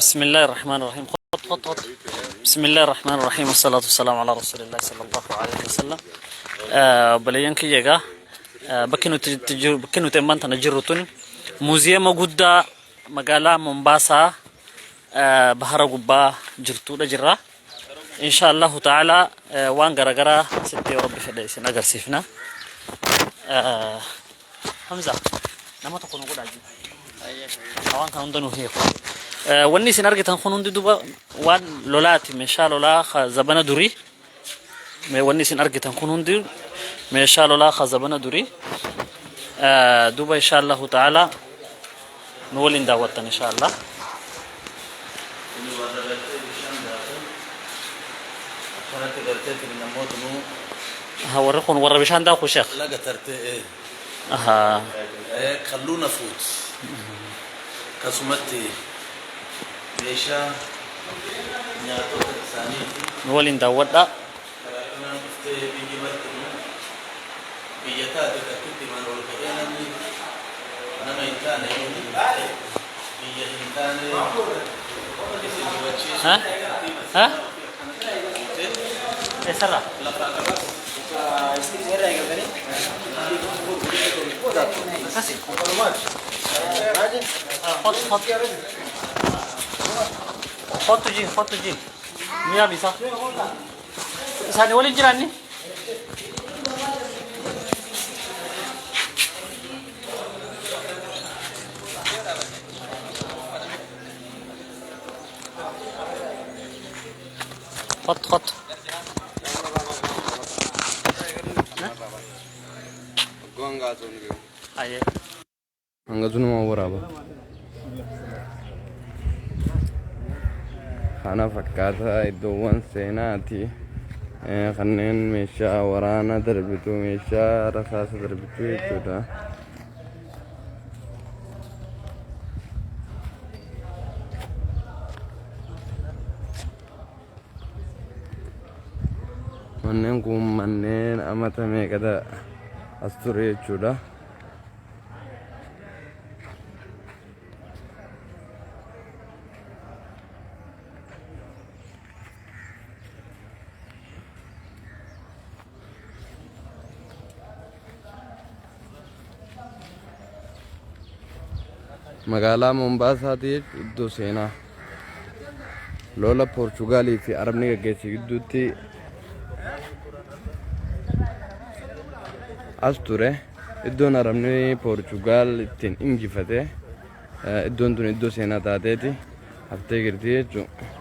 بسم الله الرحمن الرحيم. خط. بسم الله الرحمن الرحيم والصلاة والسلام على رسول الله صلى الله عليه وسلم. بليان كي جا بكنو تمان تنجرتون موزيم جودة مقالة مومباسا بحر قبا جرتو جرا إن شاء الله تعالى وان غرغرا ستي ربي فدايس نجر سيفنا حمزة نما تكون قد عجيب أوان كانوا دنو هي واني سنرجع تنخونون دي دوبا وان لولاتي مشا لولا خزبنا دوري واني سنرجع تنخونون دي مشا لولا خزبنا دوري دوبا إن شاء الله تعالى نولين دعوتنا إن شاء الله هورقون ورا بيشان دا خوشخ لا قترت ايه اها خلونا فوت كسمتي ليشا نياتو ثاني نولين دعوتنا انا مفتي بيجي مرتنا بيجتا تكتب ما نقول كده انا ما انتان بيجي انتان ها سرا خط تجي ميا بيسا ساني ولي جراني خط aye angazunu ma waraba khana fakkaata iddoowwan seenaati kanneen meeshaa waraana darbitu meeshaa rasaasa darbitu jechuudha manneen kun manneen amata meeqadha as ture jechuudha magaalaa Mombaasaati iddoo seenaa lola Poorchugaalii fi Arabni gaggeesse gidduutti as ture iddoon Arabni Poorchugaal ittiin injifate iddoon tun iddoo seenaa taateeti haftee jirti jechuudha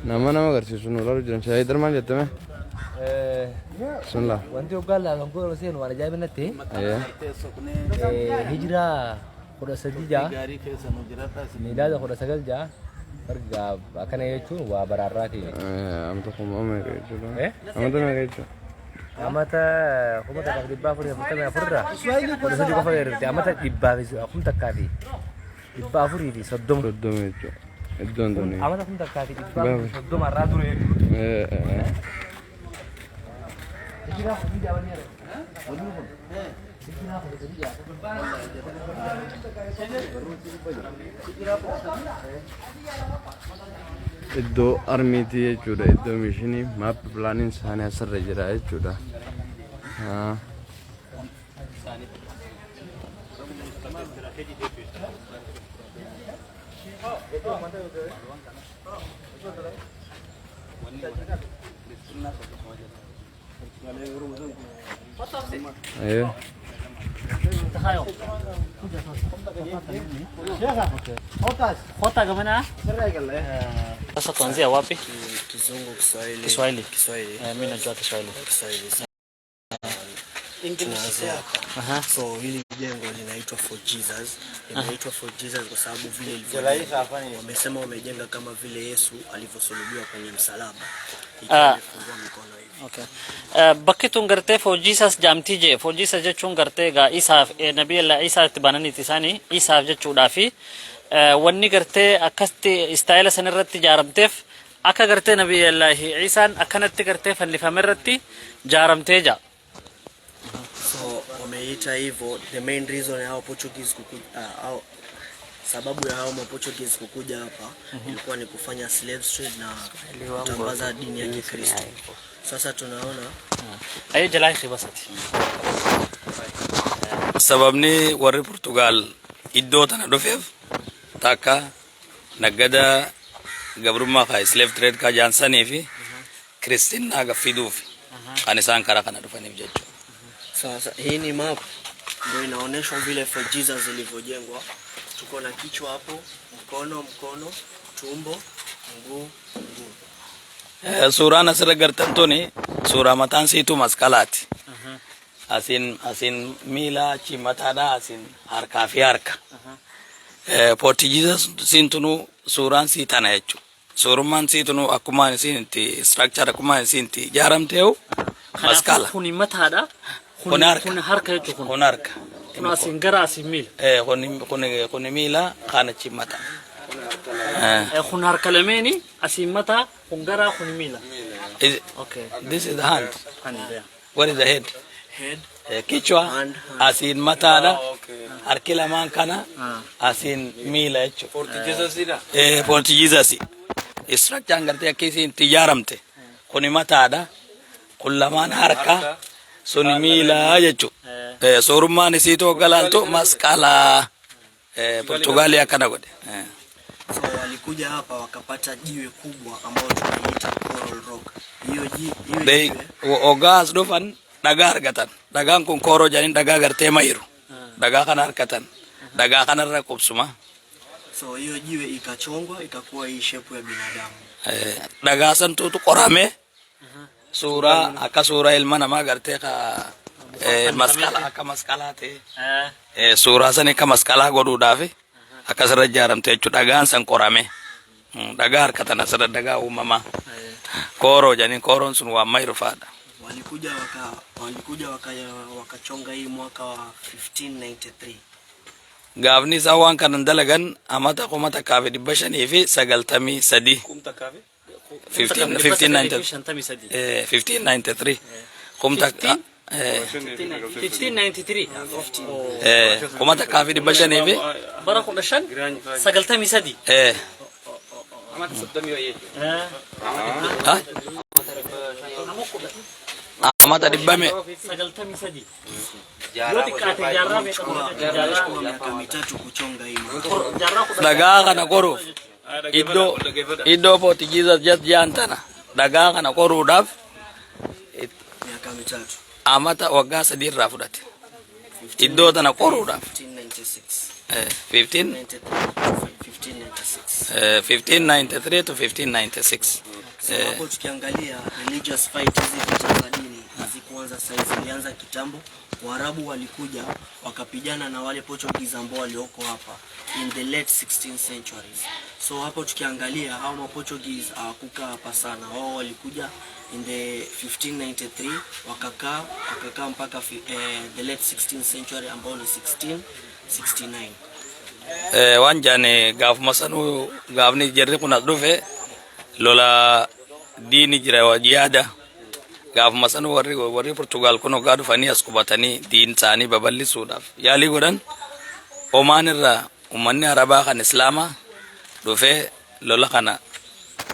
nama agarsiisu nu lalu jiran shaayii darmaan jettame sunla wanti uggalla kan ko rosen wala jabinatti hijra khuda sadija milada khuda sagalja arga akana yechuun waa bararraati amta kuma meeqa jechuudha amta meeqa jechuudha amata kumata ka dibba furi amta furra khuda sadija qofa yerti amata dibba fi kumta kaafi dibba furi fi soddom jechuudha iddoon tuni amata kumta kaafi dibba soddom arraa dure hijra sadija wani yare iddoo armiiti jechuudha iddoo mishinii maap pilaaniin isaanii asirra jira jechuudha ayo تخيل خطة كمان sasa tuanzia wapi kizungu Kiswahili Kiswahili mimi najua Kiswahili tunaanzia aha so hili jengo linaitwa For Jesus linaitwa For Jesus kwa sababu vile wamesema wamejenga kama vile Yesu alivyosulubiwa kwenye msalaba ikifungua mikono hivi okay bakki tun gartee For Jesus jaamtii je For Jesus jechuun gartee gaa Isaaf nabii Allah Isaa itti bananiiti isaanii Isaaf jechuudha fi wanni gartee akkasti istaayila sanirratti ijaaramteef akka gartee nabii Allah Isaan akkanatti gartee fannifamerratti jaaramtee jaa. So wameita hivyo, the main reason ya hao Portuguese kukuja sababu ya hao Portuguese kukuja hapa ilikuwa ni kufanya slave trade na kutangaza dini ya Kikristo. Sasa tunaona ayo jalai khibasati sababni warri Portugal iddoo tana dhufeef takka nagada gabrummaa fa slave trade ka jaansanii fi Kristina gafiduuf kan isaan karaa kana dhufaniif jechuudha. Sasa hii ni map ndio inaonyesha vile For Jesus ilivyojengwa. Tuko na kichwa hapo, mkono, tumbo, mguu. Suuraan asirra gartan tuni suuraa mataan siitu masqalaati. Asin miila chimataadha, asin harkaa fi harka. Portuguese siintunu suuraan sii tana jechuudha. Suurummaan siitunu akkuma isinti structure akkuma isinti jaaramteewu masqala. Kuni mataadha. Kun harka jechuudha. Kun harka. Kun asin gara asin miila. Kun miila kana chimata. Kun harka lameeni asin mata kun gara kun miila. Okay. This is the hand. Hand, yeah. What is the head? Head, Kichwa hand. asin mataadha. Harki lamaan kana asin miila jechuudha. Portuguese structure gartee akkasiin tijaaramte. Kun mataadha. Kun lamaan harka. Sun miila jechuudha. Suurummaan isiitoo galaaltu masqala. Portugalia kana godhe. So walikuja hapa wakapata jiwe kubwa ambalo tunaita Coral Rock. Hiyo jiwe ogas dhufan dhagaa argatan. Dhagaan kun koroo jedhanii dhagaa gartee mayiru. Dhagaa kana argatan. Dhagaa kanarra qubsuma. So hiyo jiwe ikachongwa ikakuwa hii shape ya binadamu. Dhagaa santuutu qorame. Suuraa akka suuraa ilma namaa gartee ka masqala akka masqalaa ta'e. Suuraa san akka masqalaa godhuudhaaf akkasirra ijaaramte jechuudha. Dhagaan san qorame. Dhagaa harkatan asirra dhagaa uumamaa. Koroo jedhanii koroon sun waan mayiru fa'aadha. Walikuja wakachonga hii mwaka wa 1593. Gaafni isaa waan kanan dalagan amata qomata kaafe 593. 1593. Kumta 1593. qomata kaafe 500 bara 1593. amata dibbame 93. dhagaa kana qoruuf iddoo Portuguese jaantana dhagaa kana qoruudhaaf amata waggaa 3 irraa fudhate. Iddoo tana qoruudhaaf 1593 to 1596. Hapo tukiangalia religious fight hizi vita za dini hazikuanza sasa, zilianza kitambo. Waarabu walikuja wakapigana na wale Portuguese ambao walioko hapa in the late 16th centuries. So hapo tukiangalia hao Portuguese hawakukaa hapa sana. Wao walikuja in the 1593 wakakaa mpaka the late 16th century ambao ni 1669. Wanjane gaafuma sanu gaafni jirri kun dhufe lola dini jira wajiada gaafuma sanu warri Portugal kun ogaa dhufanii as qubatanii diin isaanii babal'isuudhaaf yaalii godhan. Omaan irraa ummanni Arabaa kan Islaamaa dhufe lola kana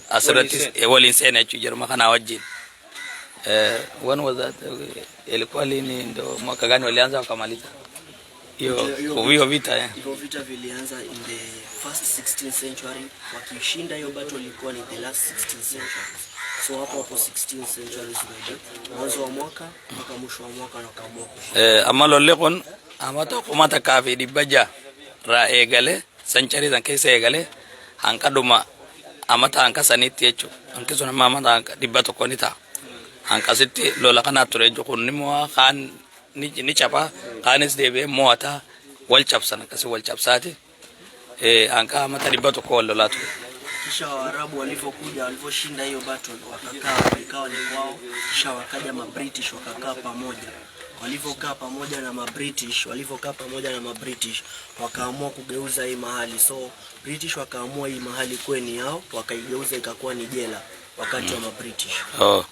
asirratti waliin seenaa jechuudha jirma kana wajjin. When was that? Ilikuwa lini ndo mwaka gani walianza wakamaliza? Hiyo vita vita vilianza in the first 16th century. Wakishinda hiyo battle ilikuwa ni the last 16th century. So hapo 16th century mwanzo wa mwaka mpaka mwisho wa mwaka na kamwa. Amma lolle kun amata kumata kaafi dibbaja ra eegale century dan keessa eegale hankaduma amata hanka sanitti jechuudha. Hanki sun amata hanka dibba tokko ni ta'a. Hankasitti lola kana ture jechuun immoo kaan ni chapa kaanis deebi'ee mo'ata wal cabsan akkasii wal cabsaati. Hanka amata dibba tokko wal lolaa ture. Kisha Waarabu walivyoshinda hiyo battle wakakaa ikawa ni wao, kisha wakaja British wakakaa pamoja. walivyokaa pamoja na British wakaamua kugeuza hii mahali. So British wakaamua hii mahali kweni yao, wakaigeuza ikakuwa ni jela wakati wa British. Oh.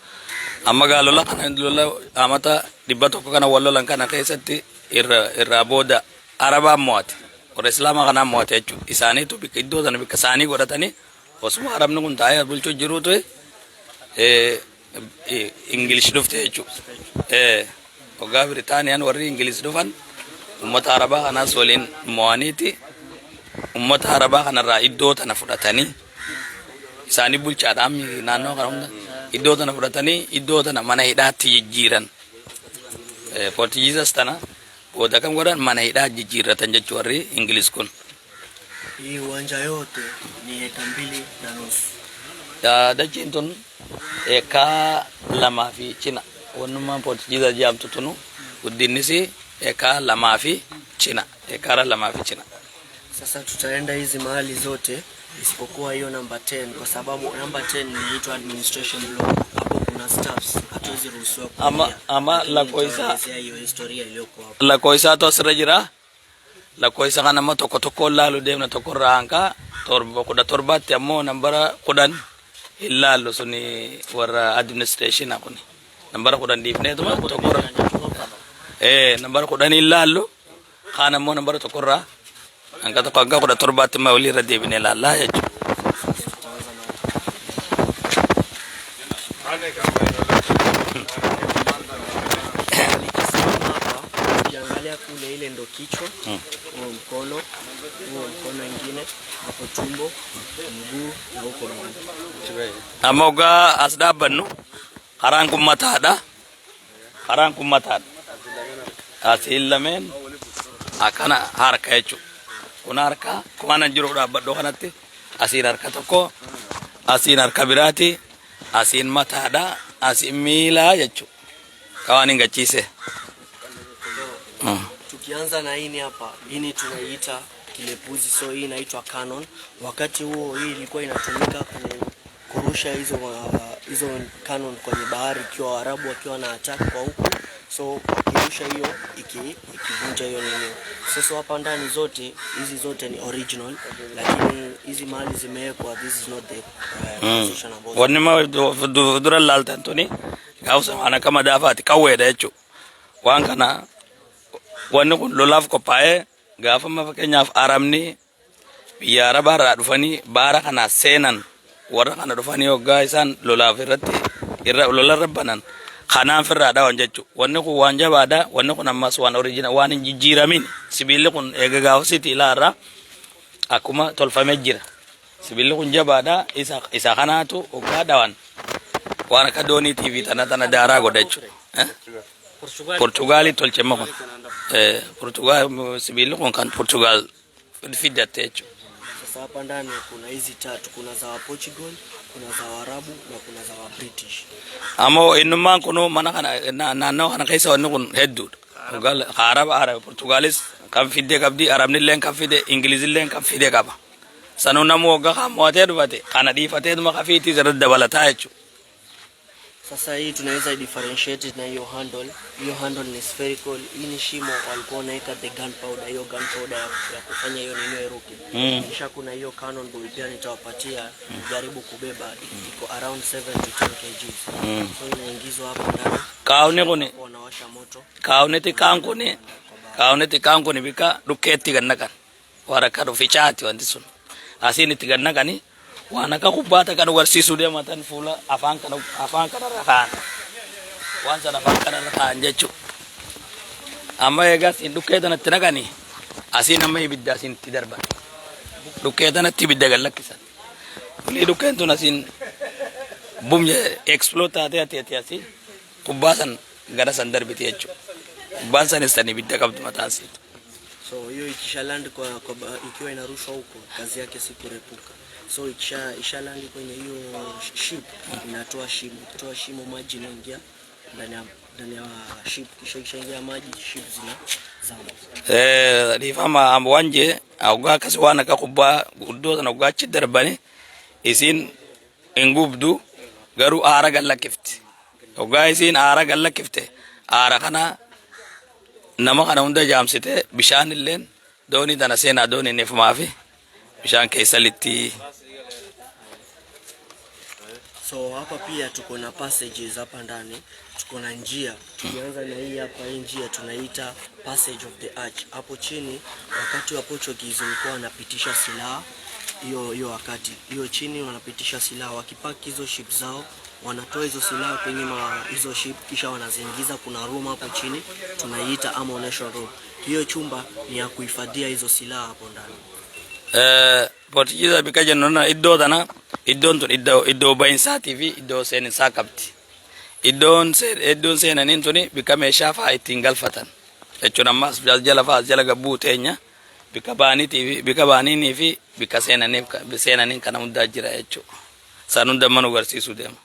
Amma galola kana lola amata dibato kana wallolan kana keessatti irra booda araba mo'ate warra islama kana mo'ate jechu isaanii tu bika iddoo sana bika isaanii godhatanii osuma arabni kun taa'ee bulchuu jiruutu English dhufte jechu waggaa Biriitaaniyaan warri English dhufan ummata arabaa kanaas waliin mo'aniiti ummata arabaa kanarraa iddoo tana fudhatanii isaanii bulchaadhaan naannoo kana hunda iddoo tana fudhatanii iddoo tana mana hidhaatti jijjiiran. Portugiisas tana booda kam godhan mana hidhaa jijjiirratan jechuu warri Ingiliis kun. Hii uwanja yote ni eka 2.5. Dachiin tun eka 2 cina wanuma Portugiisa jaamtu tunu guddinnis eka 2 cina eka 2 cina. Sasa tutaenda hizi mahali zote isipokuwa hiyo number 10 kwa sababu number 10 ni administration block. Hapo kuna staffs hatuwezi ruhusiwa kuingia. Ama la koisa hiyo historia iliyoko hapo. La koisa to asirra jira. La koisa kana ma tokko laalu deemna tokko raanka torbatti ammoo nambara 10 ilaalu suni warra administration akuni. Nambara 10 diifneetuma tokko nambara 10 ilaalu kana ammoo nambara tokko raa angka tokko angka 17 ma wali radebine laalla jechu. Ukiangalia kule ile ndo kichwa, huo mkono mwingine, hapo tumbo, mguu na huko mguu. Amoga asdabannu haran kummataadha. Asilamen akana harka jechu. Kun harka kumana jiru dhaabbadhoo kanatti asiin harka tokko asiin harka biraati asiin mataadha asiin miila jechu kawani ngachiise. Tukianza na hii hapa, hii tunaiita kilepuzi, so hii inaitwa cannon. Wakati huo hii ilikuwa inatumika kurusha hizo cannon kwenye bahari ikiwa Waarabu wakiwa na attack kwa huko. So wakirusha hiyo ikivunja hiyo nini. Sasa hapa ndani hizi zote ni original, lakini hizi mali zimewekwa, this is not the position about. Wanima dura laltantoni gausa ana kama dafati kaweda jechu waan kana wanni kun lolaaf qophaa'ee gaafa fakkeenyaaf aramni biyya arabaa irraa dhufanii baara kana seenan warra kana dhufanii hoggaa isaan lolaaf lolarra banan kanaan firraa dhawan jechu wanni kun waan jabaadha. Wanni kun ammas waan original waan hin jijjiiramin sibiilli kun eega gaafasitti ilaarra akkuma tolfamee jira. Sibiilli kun jabaadha isa kanaatu hoggaa dhawan waan akka doonii TV tana daaraa godha jechu. Portugali tolchema kun Portugal sibiilli kun kan Portugal fidatte jechu. Sasa hapa ndani kuna hizi tatu, kuna za Portugal, kuna za Waarabu na kuna za British. Amo innummaan kunu mana kana naannoo kana keessa wanni kun hedduudha. Araba Portugalis kan fidee qabdi, Arabnilleen kan fide, Ingilizilleen kan fide qaba. Sanuu namuu hoggaa kan mo'atee dhufate kana dhiifatee dhuma kafiitii irratti dabalataa jechuudha. Sasa hii tunaweza differentiate na hiyo handle. Hiyo handle ni spherical. Hii ni shimo walikuwa wanaweka the gunpowder, hiyo gunpowder ya kufanya hiyo nini iruke. Kisha kuna hiyo cannonball pia nitawapatia jaribu kubeba, iko around 7 to 10 kg. So inaingizwa hapo ndani. Kaune kuni wanawasha moto. Kauneti kankuni bika dukeetti gannakan. Waraka rufichaati wanti sun. Asiin itti gannakani waan akka kubbaata kan agarsiisuu deematan fuula afaan kana rakaan waan sana afaan kana rakaan jechuudha. Amma egaa siin dhukkee tanatti naqanii asiin amma ibidda asiin itti darban dhukkee tanatti ibidda gallakkisan fulii dhukkeen tun asiin bumje explode taatee ati asii kubbaa san gara san darbiti jechuudha. Kubbaan sanis san ibidda qabdu mataa asii. So hiyo ikisha land ikiwa inarushwa huko kazi yake si kurepuka. So ikisha land kwenye hiyo ship inatoa shimo maji inaingia ndani ya ship, kisha ingia maji ship zina difama amwanje auga kaswana ka kubba guddo na uga ci darbani isin ingubdu garu ara gallakifti uga isin ara gallakifte ara kana nama kana hunda jaamsite bishaan illeen doonii tana seenaa doonii neefumaafi bishaan keessa litti. So hapa pia tuko na passages hapa ndani, tuko na njia. Tukianza na hii hapa, hii njia tunaita Passage of the Arch. Hapo chini wakati wa Portuguese walikuwa wanapitisha silaha, hiyo wakati hiyo chini wanapitisha silaha, wakipaki hizo ship zao wanatoa hizo silaha kwenye hizo ship kisha wanaziingiza. Kuna room hapo chini tunaiita ammunition room. Hiyo chumba ni ya kuhifadhia hizo silaha hapo ndani. Portuguese bikaja nona iddoon tun iddoo baay'insaati fi iddoo seeninsaa qabdi. Iddoon seenaniin tuni bika meeshaa fa'aa ittiin galfatan jechuun ammas jala fa'aa jala gabbuu teenya bika baaniinii fi bika seenaniin kana hundaa jira jechuudha. Isaan hunda manu agarsiisuu deema.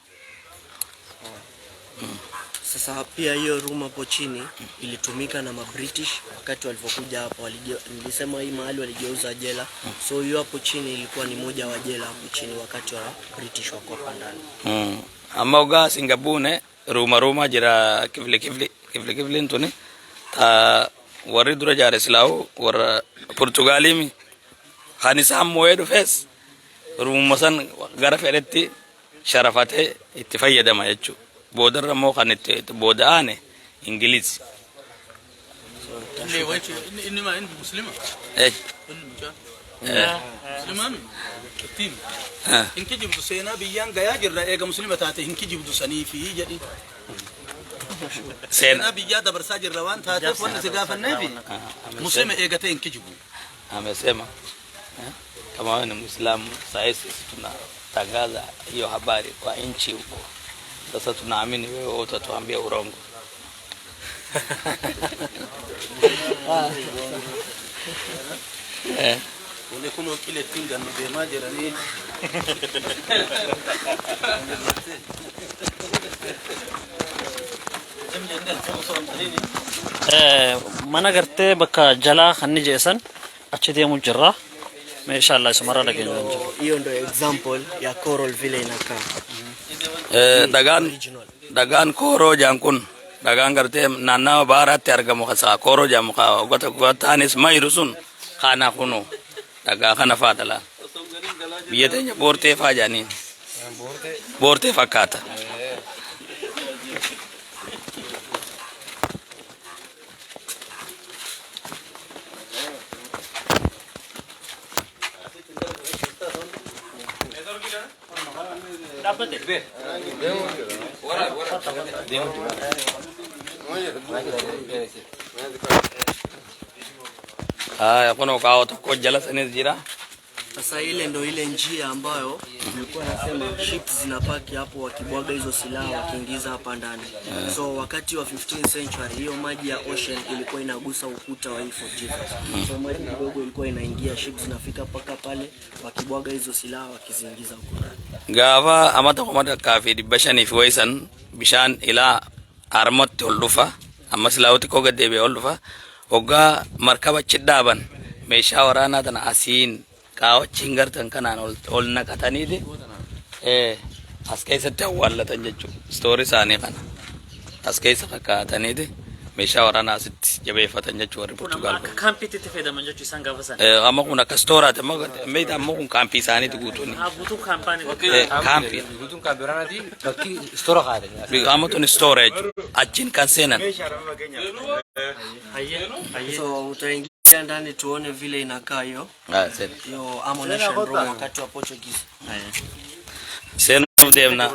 Sasa pia hiyo room hapo chini ilitumika na British wakati walipokuja hapo, nilisema hii mahali waligeuza jela. So hiyo hapo chini ilikuwa ni moja wa jela hapo chini wakati wa British wako hapa ndani. Amma uga Singapore ruma jira kifli ntuni ta warri dura jare silaw war Portugalimi khanisa moedo fes ruma san gara feretti sharafate itti fayyadama jechu bodar mo khanitte bodane Ingilizi. إني ما عندي مسلمة. إيه. مسلمان. كتيم. إنك جبتوا سينا بيان جاي جرّا إيه مسلمة تاتي إنك جبتوا سني في جدي. سينا بيجا دبر ساجر روان تاتي فن سجاف النبي. مسلمة إيه جتة إنك جبوا. Amesema kama wewe ni Muislamu sasa tuna tangaza hiyo habari kwa nchi huko. Sasa tunaamini wewe utatuambia urongo. ولكن كل تينغ انه بما جراني mana gartee bakka jalaa kan jeesan achi deemu jirra meeshaa Allah ismarra dhageenya jirra. Hiyo ndio example ya coral vile inakaa. Dagaan koro jankun dagaan gartee naannawa baaraatti argamu kasa koro jamu ka gotaanis mayrusun kana kunu dagaa kana faadala biyya teenya boortee faajanii boortee fakkaata. Kuna kao tuko jala sana jira. Sasa ile ndo ile njia ambayo nilikuwa nasema ships zinapaki hapo wakibwaga hizo silaha wakiingiza hapa ndani. So wakati wa 15th century hiyo maji ya ocean ilikuwa inagusa ukuta wa Fort Jesus. So maji kidogo ilikuwa inaingia, ships zinafika paka pale wakibwaga hizo silaha wakiziingiza huko ndani. Gava amata komada kafi bashani fi waisan bishan ila armat olufa amma silawti ko gadebe olufa oga markaba chidaban meesha warana tana asin kawo chingartan kana ol nakatani de askaisa tawallatan jechu story sani kana askaisa kakatani de meesha warana asit jabeefatan jechu war Portugal Kampiti tefeda manjechu sanga vasan. amma kuna kastora te meita amma kun kampi sani tugutuni Butu kampani kampi Gutun kabirana di bakki store qaade. bi amotun storage ajin kan senan. So utaingia ndani tuone vile inakaa hiyo. Sen. Hiyo ammunition room wakati wa Portuguese. Sen of them na.